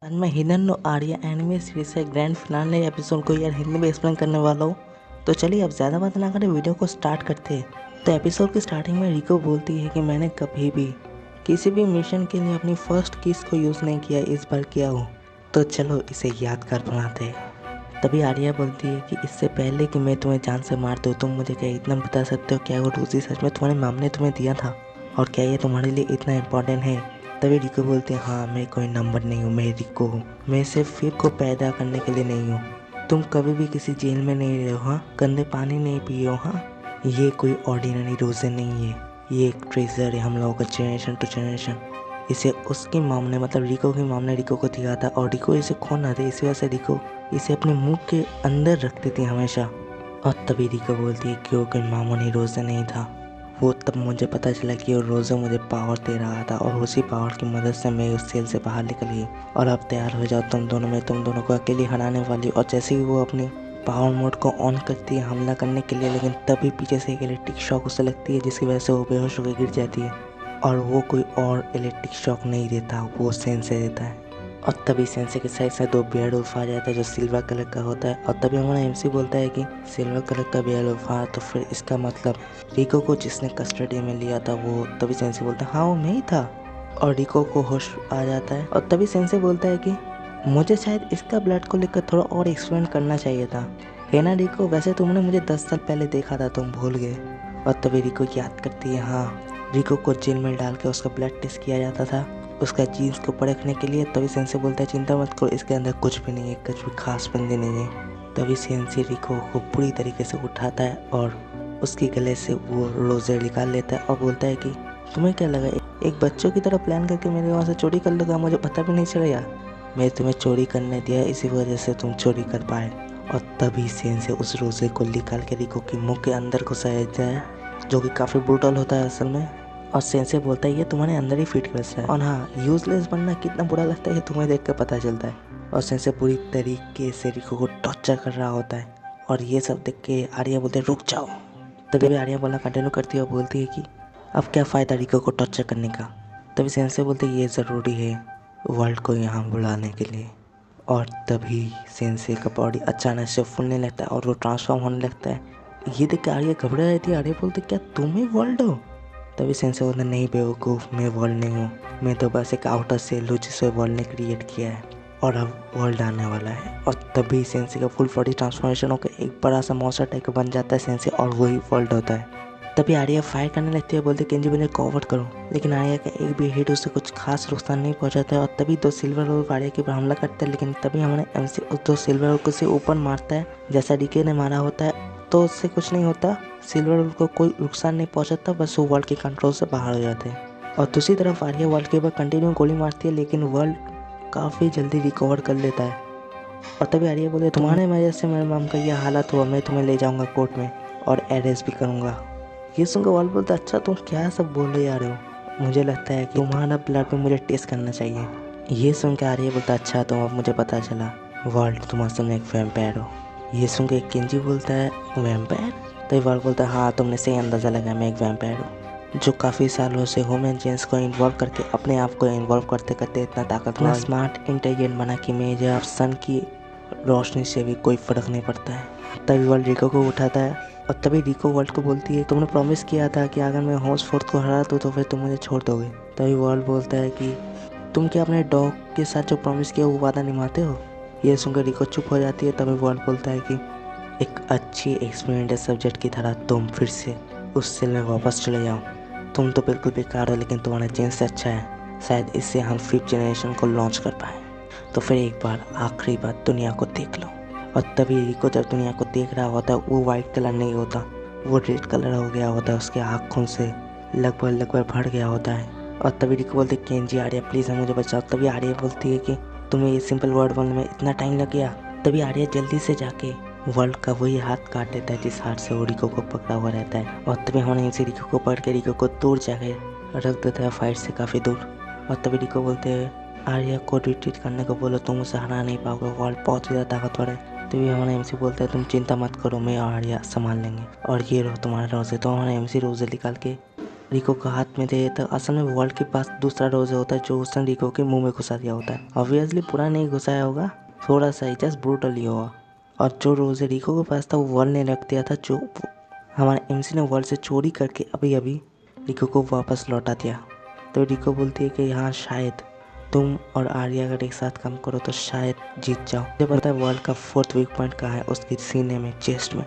आज मैं हिडन नो आर्या एनिमे सीरीज के ग्रैंड फिनाले एपिसोड को यार हिंदी में एक्सप्लेन करने वाला हूँ। तो चलिए अब ज़्यादा बात ना करें, वीडियो को स्टार्ट करते हैं। तो एपिसोड की स्टार्टिंग में रिको बोलती है कि मैंने कभी भी किसी भी मिशन के लिए अपनी फर्स्ट किस को यूज़ नहीं किया, इस बार किया हूँ, तो चलो इसे यादगार बनाते हैं। तभी आर्या बोलती है कि इससे पहले कि मैं तुम्हें जान से मार दूँ, तुम मुझे क्या इतना बता सकते हो क्या वो रोज़ी सच में तुम्हारे माम ने तुम्हें दिया था, और क्या ये तुम्हारे लिए इतना इम्पोर्टेंट है। तभी रिको बोलते हैं हाँ मैं कोई नंबर नहीं हूँ, मैं रिको हूँ, मैं सिर्फ फिर को पैदा करने के लिए नहीं हूँ। तुम कभी भी किसी जेल में नहीं रहे हो, हाँ गंदे पानी नहीं पिए हो, हाँ ये कोई ऑर्डिनरी रोज़े नहीं है, ये एक ट्रेजर है हम लोगों का जनरेशन टू जनरेशन। इसे उसकी मॉम ने मतलब रिको की मॉम ने रिको को दिया था, और रिको इसे खो ना दे इस वजह से रिको इसे अपने मुंह के अंदर रखती थी हमेशा। और तभी रिको बोलती है क्योंकि मामूली रोज़े नहीं था, वो तब मुझे पता चला कि वो रोज़ा मुझे पावर दे रहा था, और उसी पावर की मदद से मैं उस सेल से बाहर निकल गई। और अब तैयार हो जाओ तुम दोनों, मैं तुम दोनों को अकेले हराने वाली। और जैसे ही वो अपनी पावर मोड को ऑन करती है हमला करने के लिए, लेकिन तभी पीछे से एक इलेक्ट्रिक शॉक उसे लगती है, जिसकी वजह से वो बेहोश होकर गिर जाती है। और वो कोई और इलेक्ट्रिक शॉक नहीं देता, वो सेंसे देता है। और तभी सेंसे के साइड से दो बियर्ड उल्फ आ जाता है जो सिल्वर कलर का होता है। और तभी हमारा एमसी बोलता है कि सिल्वर कलर का बियर्ड उल्फ, हाँ तो फिर इसका मतलब रिको को जिसने कस्टडी में लिया था वो। तभी सेंसे बोलता है हाँ वो मैं ही था। और रिको को होश आ जाता है। और तभी सेंसे बोलता है कि मुझे शायद इसका ब्लड को लेकर थोड़ा और एक्सप्लेन करना चाहिए था, है ना रिको, वैसे तुमने मुझे 10 साल पहले देखा था, तुम भूल गए। और तभी रिको याद करती है हाँ रिको को जेल में डाल के उसका ब्लड टेस्ट किया जाता था उसका जीन्स को परखने के लिए। तभी सेंसे बोलता है चिंता मत करो, इसके अंदर कुछ भी नहीं है, कुछ भी खास बंदे नहीं है। तभी सेंसे रिको को पूरी तरीके से उठाता है और उसके गले से वो रोज़े निकाल लेता है और बोलता है कि तुम्हें क्या लगा एक बच्चों की तरह प्लान करके मेरे वहाँ से चोरी कर लोगा, मुझे पता भी नहीं चलेगा। मैं तुम्हें चोरी करने दिया, इसी वजह से तुम चोरी कर पाए। और तभी सेंसे उस रोज़े को निकाल के रिको के मुंह के अंदर घुसा देता है, जो कि काफ़ी ब्रूटल होता है असल में। और सेंसे बोलता है ये तुम्हारे अंदर ही फिट करता है, और हाँ यूजलेस बनना कितना बुरा लगता है ये तुम्हें देख कर पता चलता है। और सेंसे पूरी तरीके से रिको को टॉर्चर कर रहा होता है, और ये सब देख के आर्या बोलते रुक जाओ। तभी आर्या बोलना कंटिन्यू करती है और बोलती है कि अब क्या फ़ायदा रिको को टॉर्चर करने का। तभी सेंसे बोलते ये ज़रूरी है वर्ल्ड को यहाँ बुलाने के लिए। और तभी सेंसे का बॉडी अचानक से फूलने लगता है और वो ट्रांसफॉर्म होने लगता है। ये देख के आर्या घबरा रही थी। आर्या बोलते क्या तुम ही वर्ल्ड हो। तभी सेंसे बोलते नहीं बेवकूफ़, मैं वर्ल्ड नहीं हूँ, मैं तो बस एक आउटर सेल हूँ जिसे वर्ल्ड ने क्रिएट किया है, और अब वर्ल्ड आने वाला है। और तभी सेंसे का फुल बॉडी ट्रांसफॉर्मेशन होकर एक बड़ा सा मॉन्स्टर टाइप बन जाता है सेंसे, और वही वर्ल्ड होता है। तभी आर्या फायर करने लगती है, बोलते केंजी मुझे कवर करो, लेकिन आर्या का एक भी हिट उससे कुछ खास नुकसान नहीं पहुंचाता है। और तभी दो सिल्वर वुल्फ आर्या के ऊपर हमला करता है, लेकिन तभी हमारे एमसी उस दो सिल्वर वुल्फ को से ऊपर मारता है जैसा डीके ने मारा होता है, तो उससे कुछ नहीं होता, सिल्वर वुल्फ को कोई नुकसान नहीं पहुंचाता, बस वो वर्ल्ड के कंट्रोल से बाहर हो जाते हैं। और दूसरी तरफ आर्या वर्ल्ड के ऊपर कंटिन्यू गोली मारती है, लेकिन वर्ल्ड काफ़ी जल्दी रिकवर कर लेता है। और तभी आर्या बोले तुम्हारे वजह से मेरे माम का यह हालत हुआ, मैं तुम्हें ले जाऊंगा कोर्ट में और अरेस्ट भी करूंगा। ये सुनकर वर्ल्ड बोलता अच्छा तुम क्या सब बोल रहे आ रहे हो, मुझे लगता है कि तुम्हारा ब्लड में मुझे टेस्ट करना चाहिए। ये सुन के आर्या बोलता अच्छा तो अब मुझे पता चला वर्ल्ड तुम असल में एक वैम्पायर हो। ये सुन के केंजी बोलता है वैम्पायर। तो वर्ल्ड बोलता है हाँ तुमने सही अंदाज़ा लगाया, मैं एक वैम्पायर हूँ जो काफ़ी सालों से ह्यूमन जेंस को इन्वॉल्व करके अपने आप को इन्वॉल्व करते करते इतना ताकतवर स्मार्ट इंटेलिजेंट बना कि मुझे अब सन की रोशनी से भी कोई फ़र्क नहीं पड़ता है। तभी वर्ल्ड रिको को उठाता है, और तभी रिको वर्ल्ड को बोलती है तुमने प्रॉमिस किया था कि अगर मैं होस्ट फोर्थ को हरा दूँ तो फिर तुम मुझे छोड़ दोगे। तभी वर्ल्ड बोलता है कि तुम क्या अपने डॉग के साथ जो प्रॉमिस किया वो वादा निभाते हो। ये सुनकर रिको चुप हो जाती है। तभी वर्ल्ड बोलता है कि एक अच्छी एक्सपीरियंस सब्जेक्ट की तरह तुम फिर से उस सेल में वापस चले जाओ, तुम तो बिल्कुल बेकार हो, लेकिन तुम्हारा जेंस अच्छा है, शायद इससे हम 5th जनरेशन को लॉन्च कर पाएँ, तो फिर एक बार आखिरी बार दुनिया को देख लो। और तभी रिको जब दुनिया को देख रहा होता है वो वाइट कलर नहीं होता, वो रेड कलर हो गया होता है, उसके आँखों से लगभग भर गया होता है। और तभी रिको बोलते केंजी आर्या प्लीज़ मुझे बचाओ। तभी आर्या बोलती है कि तुम्हें ये सिंपल वर्ड बोलने में इतना टाइम लग गया। तभी आर्या जल्दी से जाके वर्ल्ड का वही हाथ काट देता है जिस हाथ से वो रिको को पकड़ा हुआ रहता है। और तभी हमने इनसे रिको को पकड़ के रिको को दूर जाके रख देता है, फाइट से काफ़ी दूर। और तभी रिको बोलते हैं आर्या को रिट्रीट करने को बोलो, तुम उसे हरा नहीं पाओगे, वर्ल्ड बहुत ज़्यादा ताकतवर है। तभी हमारा एमसी बोलता है तुम चिंता मत करो, मैं और आर्या संभाल लेंगे, और ये रहो तुम्हारे रोज़े। तो हमारा एमसी रोज़े निकाल के रिको को हाथ में दे देता है। असल में वर्ल्ड के पास दूसरा रोज होता है जो उसने रिको के मुंह में घुसा दिया होता है। ऑब्वियसली पूरा नहीं घुसाया होगा, थोड़ा सा ही, जस्ट ब्रूटली होगा। और जो रोज रिको के पास था वो वर्ल्ड ने रख दिया था, जो हमारे एमसी ने वर्ल्ड से चोरी करके अभी अभी रिको को वापस लौटा दिया। तो रिको बोलती है कि हाँ शायद तुम और आर्या अगर एक साथ काम करो तो शायद जीत जाओ। मुझे पता है वर्ल्ड का 4th वीक पॉइंट कहाँ है, उसके सीने में, चेस्ट में।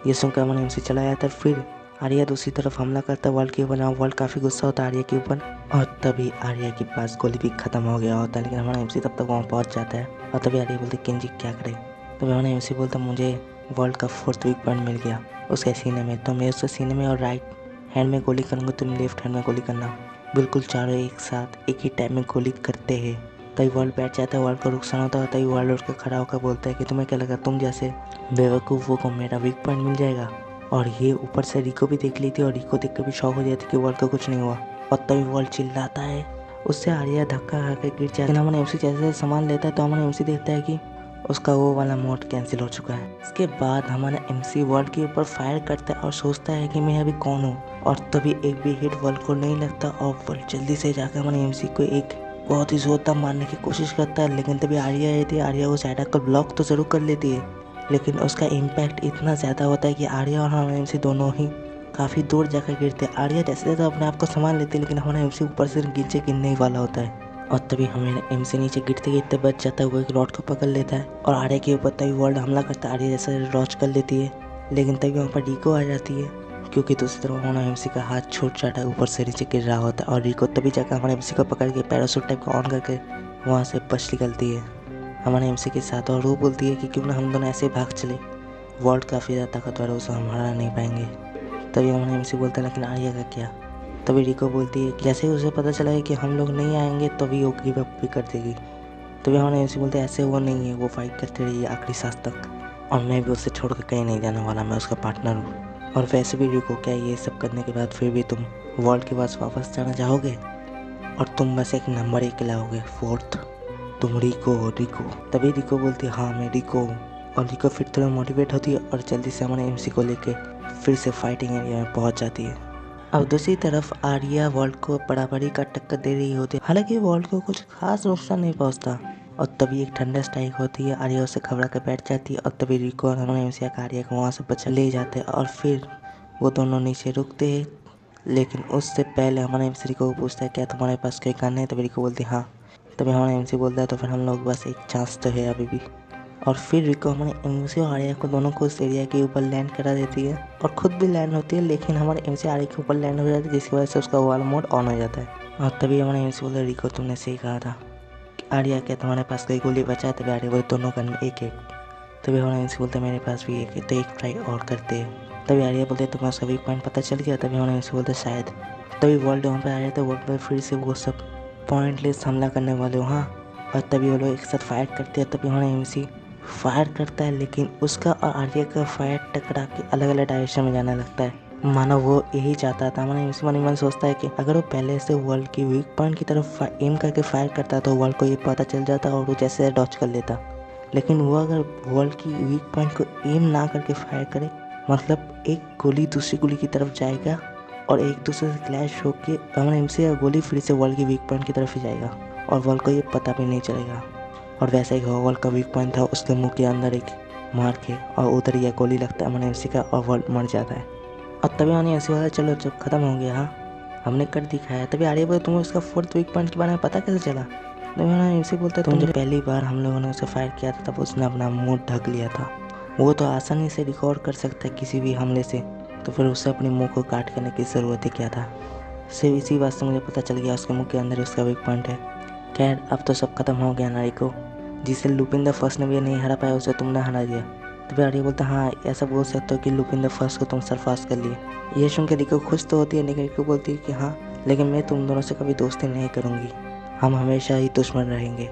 ये सुनकर हमारे एमसी चला जाता है। फिर आर्या दूसरी तरफ हमला करता है वर्ल्ड के ऊपर। वर्ल्ड काफ़ी गुस्सा होता है आर्या के ऊपर, और तभी आर्या के पास गोली भी खत्म हो गया होता है। लेकिन हमारा एमसी तब तक वहाँ पहुँच जाता है, और तभी आर्या बोलती है केंजी क्या करे। तभी हमारा एमसी बोलता मुझे वर्ल्ड का 4th वीक पॉइंट मिल गया उसके सीने में, तो मैं उसके सीने में और राइट हैंड में गोली करूँगा, तुम लेफ्ट हैंड में गोली करना। बिल्कुल चारों एक साथ एक ही टाइम में गोली करते हैं। तभी वर्ल्ड बैठ जाता है, वर्ल्ड को नुकसान होता है। तभी वर्ल्ड उठ कर खड़ा होकर बोलता है कि तुम्हें क्या लगा तुम जैसे बेवकूफ़ों को मेरा वीक पॉइंट मिल जाएगा। और ये ऊपर से रिको भी देख ली थी, और रिको देख कर भी शॉक हो जाती कि वर्ल्ड को कुछ नहीं हुआ। और तभी वर्ल्ड चिल्लाता है, उससे आर्या धक्का खाकर गिर जाता है। हमारे एमसी जैसे सामान लेता है तो हमारा एमसी देखता है कि उसका वो वाला मोड कैंसिल हो चुका है। इसके बाद हमारा एमसी वर्ल्ड के ऊपर फायर करता है और सोचता है कि मैं अभी कौन हूँ। और तभी एक भी हिट वर्ल्ड को नहीं लगता, और वर्ल्ड जल्दी से जाकर हमारे एमसी को एक बहुत ही जोरदार मारने की कोशिश करता है। लेकिन तभी आर्या आई थी, आर्या को साइड आकर ब्लॉक तो जरूर कर लेती है, लेकिन उसका इम्पैक्ट इतना ज़्यादा होता है कि आर्या और हमारा एमसी दोनों ही काफ़ी दूर जाकर गिरते हैं। आर्या जैसे तो अपने आप को संभाल लेती है, लेकिन हमारा एमसी ऊपर से नीचे गिरने ही वाला होता है। और तभी हमें एमसी नीचे गिरते गिरते बच जाता है, वो एक रॉड को पकड़ लेता है और आर्या के ऊपर तभी वर्ल्ड हमला करता है। आर्या जैसे रॉच कर लेती है, लेकिन तभी वहाँ पर रिको आ जाती है, क्योंकि दूसरी तरफ हमारा एमसी का हाथ छूट जाता है, ऊपर से नीचे गिर रहा होता है। और रिको तभी जाकर हमारे एमसी को पकड़ के पैराशूट टाइप का ऑन करके वहाँ से बच निकलती है हमारे एमसी के साथ। और वो बोलती है कि क्यों ना हम दोनों ऐसे भाग चले, वर्ल्ड काफ़ी ज़्यादा ताकतवर है, उसे हम हरा नहीं पाएंगे। तभी हमारे एमसी बोलता है लेकिन आर्या का क्या। तभी रिको बोलती है जैसे ही उसे पता चला है कि हम लोग नहीं आएंगे तभी वो गिव अप भी कर देगी। तभी हमारे एमसी बोलते हैं ऐसे वो नहीं है, वो फाइट करते रही आखिरी सांस तक, और मैं भी उसे छोड़ कर कहीं नहीं जाने वाला, मैं उसका पार्टनर हूँ। और वैसे भी रिको क्या ये सब करने के बाद फिर भी तुम वर्ल्ड के पास वापस जाना चाहोगे, और तुम बस एक नंबर 1 लाओगे, 4th, तुम रिको हो रिको। तभी रिको बोलती है हाँ मैं रिको हूँ। और रिको फिर थोड़ा मोटिवेट होती है और जल्दी से हमारे एमसी को लेके फिर से फाइटिंग एरिया में पहुंच जाती है। अब दूसरी तरफ आर्या वर्ल्ड को बराबरी का टक्कर दे रही होती है, हालांकि वर्ल्ड को कुछ खास नुकसान नहीं पहुंचता। और तभी एक ठंडा स्ट्राइक होती है, आर्या उसे घबरा कर बैठ जाती है, और तभी रिको और हमारे एमसी आर्या को वहाँ से बचा ले जाते हैं। और फिर वो दोनों नीचे रुकते हैं, लेकिन उससे पहले हमारे एमसी रिको को पूछता है क्या तुम्हारे पास कोई गन है। तभी रिको बोलती है हाँ। तभी हमारा एमसी बोलता है तो फिर हम लोग बस एक चांस तो है अभी भी। और फिर रिको हमारे एमसी और आर्या को दोनों को उस एरिया के ऊपर लैंड करा देती है, और खुद भी लैंड होती है, लेकिन हमारे एमसी आर्या के ऊपर लैंड हो जाती है, जिसकी वजह से उसका वाला मोड ऑन हो जाता है। और तभी हमारे एमसी बोलते रिको तुमने सही कहा था, आर्या क्या तुम्हारे पास कोई गोली बचा है। तभी आर्या बोलते दोनों गन में एक एक। तभी हमारे एमसी बोलते मेरे पास भी एक है, तो एक ट्राई और करते हैं। तभी आर्या बोलते तुम्हें उसका वीक पॉइंट पता चल गया। तभी हमारे एमसी बोलते शायद। तभी वर्ल्ड वहाँ पर आ रहे थे, वर्ल्ड पर फिर से वो सब पॉइंटलेस हमला करने वाले वहाँ, और तभी वो लोग एक साथ फायर करते हैं। तभी हमारा एमसी फायर करता है, लेकिन उसका और आर्या का फायर टकरा के अलग अलग डायरेक्शन में जाने लगता है, मानो वो यही चाहता था। हमारा एमसी मन ही मन सोचता है कि अगर वो पहले से वर्ल्ड की वीक पॉइंट की तरफ एम करके फायर करता तो वर्ल्ड को ये पता चल जाता और वो जैसे डॉच कर लेता। लेकिन वो अगर वर्ल्ड की वीक पॉइंट को एम ना करके फायर करे, मतलब एक गोली दूसरी गोली की तरफ जाएगा और एक दूसरे से क्लैश होके हमारा एमसी का गोली फिर से वर्ल्ड की वीक पॉइंट की तरफ ही जाएगा, और वर्ल्ड को ये पता भी नहीं चलेगा। और वैसा ही वर्ल्ड का वीक पॉइंट था, उसके मुंह के अंदर एक मार के और उधर ही गोली लगता है हमारे एमसी का, और वर्ल्ड मर जाता है। और तभी हमारे एमसी वाला चलो जब खत्म हो गया, हाँ हमने कर दिखाया। तभी आर्या बोले तुम्हें उसका 4th वीक पॉइंट के बारे में पता कैसे चला। तभी हमारा एमसी बोलता है तुम जब पहली बार हम लोगों ने उसे फायर किया था तब उसने अपना मुँह ढक लिया था, वो तो आसानी से रिकॉर्ड कर सकता है किसी भी हमले से, तो फिर उसे अपने मुँह को काट करने की ज़रूरत ही क्या था। सिर्फ इसी बात से मुझे पता चल गया उसके मुँह के अंदर उसका वीक पॉइंट है। खैर अब तो सब खत्म हो गया ना रिको, जिसे लुपिन द फर्स्ट ने भी नहीं हरा पाया उसे तुमने हरा दिया। तभी आर्या बोलता हाँ ऐसा बोल सकते हो कि लुपिन द फर्स्ट को तुम सरपास कर लिए। ये सुन के रिको खुश तो होती है, लेकिन रिको बोलती है कि हाँ लेकिन मैं तुम दोनों से कभी दोस्ती नहीं करूँगी, हम हमेशा ही दुश्मन रहेंगे,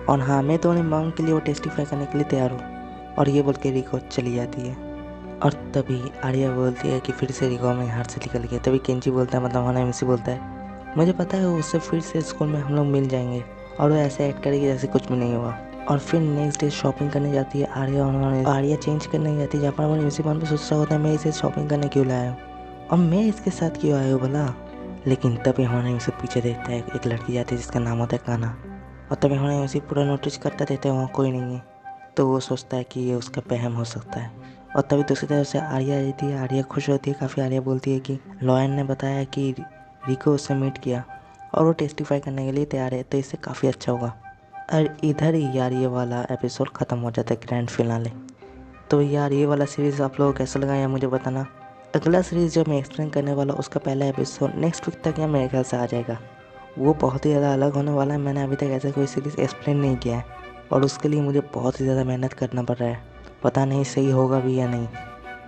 और हाँ मैं तुम्हारी मांग के लिए वो टेस्टिफाई करने के लिए तैयार हूँ। और ये बोल के रिको चली जाती है। और तभी आर्या बोलती है कि फिर से रिको में हाथ से निकल गया। तभी केंजी बोलता है, मतलब हमारा एमसी बोलता है मुझे पता है उससे फिर से स्कूल में हम लोग मिल जाएंगे, और वो ऐसे एक्ट करेगी जैसे कुछ भी नहीं हुआ। और फिर नेक्स्ट डे शॉपिंग करने जाती है आर्या, और आर्या चेंज करने जाती है, जहाँ पर हमारे एमसी मन पर सोच रहा होता है मैं इसे शॉपिंग करने क्यों लाया हूँ, और मैं इसके साथ क्यों आया हूँ भला। लेकिन तभी हमारे उसे पीछे देखता है, एक लड़की जाती है जिसका नाम होता है काना। और तभी हमारे उसे पूरा नोटिस करता रहता है वहाँ कोई नहीं है। तो वो सोचता है कि ये उसका वहम हो सकता है। और तभी दूसरी तरफ से आर्या आती है। आर्या खुश होती है काफ़ी। आर्या बोलती है कि लॉयन ने बताया कि रिको उससे मीट किया और वो टेस्टिफाई करने के लिए तैयार है, तो इससे काफ़ी अच्छा होगा। और इधर ही यार ये वाला एपिसोड ख़त्म हो जाता है, ग्रैंड फिनाले। तो यार ये वाला सीरीज़ आप लोगों को कैसा लगा या मुझे बताना। अगला सीरीज़ जो मैं एक्सप्लेन करने वाला हूँ उसका पहला एपिसोड नेक्स्ट वीक तक या मेरे ख्याल से आ जाएगा। वो बहुत ही ज़्यादा अलग होने वाला है। मैंने अभी तक ऐसा कोई सीरीज़ एक्सप्लेन नहीं किया है और उसके लिए मुझे बहुत ही ज़्यादा मेहनत करना पड़ रहा है। पता नहीं सही होगा भी या नहीं।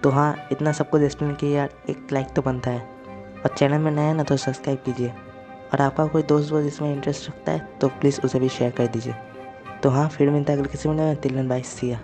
तो हाँ, इतना सब कुछ एक्सप्लेन किया यार, एक लाइक तो बनता है। और चैनल में नया है ना तो सब्सक्राइब कीजिए। और आपका कोई दोस्त वोस्त इसमें इंटरेस्ट रखता है तो प्लीज़ उसे भी शेयर कर दीजिए। तो हाँ, फिर मिलता है अगले किसी में। टिल देन बाय, सी या।